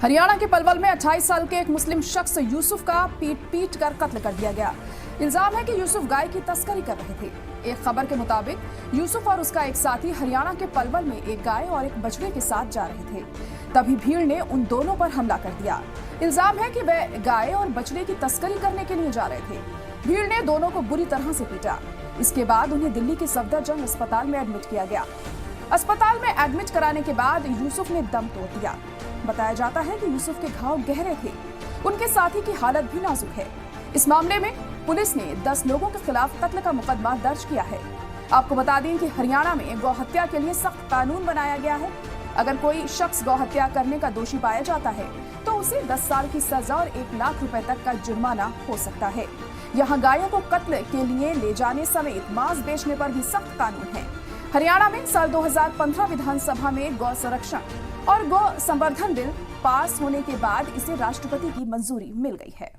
हरियाणा के पलवल में 28 साल के एक मुस्लिम शख्स यूसुफ का पीट कर कत्ल कर दिया गया। इल्जाम है कि यूसुफ गाय की तस्करी कर रहे थे। एक खबर के मुताबिक यूसुफ और उसका एक साथी हरियाणा के पलवल में एक गाय और एक बछड़े के साथ जा रहे थे। तभी भीड़ ने उन दोनों पर हमला कर दिया। इल्जाम है कि वे गाय और बछड़े की तस्करी करने के लिए जा रहे थे। भीड़ ने दोनों को बुरी तरह से पीटा। इसके बाद उन्हें दिल्ली के सफदरजंग अस्पताल में एडमिट किया गया। अस्पताल में एडमिट कराने के बाद यूसुफ ने दम तोड़ दिया। बताया जाता है कि यूसुफ के घाव गहरे थे। उनके साथी की हालत भी नाजुक है। इस मामले में पुलिस ने 10 लोगों के खिलाफ कत्ल का मुकदमा दर्ज किया है। आपको बता दें कि हरियाणा में गौ हत्या के लिए सख्त कानून बनाया गया है। अगर कोई शख्स गौ हत्या करने का दोषी पाया जाता है तो उसे 10 साल की सजा और 1 लाख रुपए तक का जुर्माना हो सकता है। यहाँ गायों को कत्ल के लिए ले जाने समेत मांस बेचने पर भी सख्त कानून है। हरियाणा में साल 2015 विधानसभा में गौ संरक्षण और गौ संवर्धन बिल पास होने के बाद इसे राष्ट्रपति की मंजूरी मिल गई है।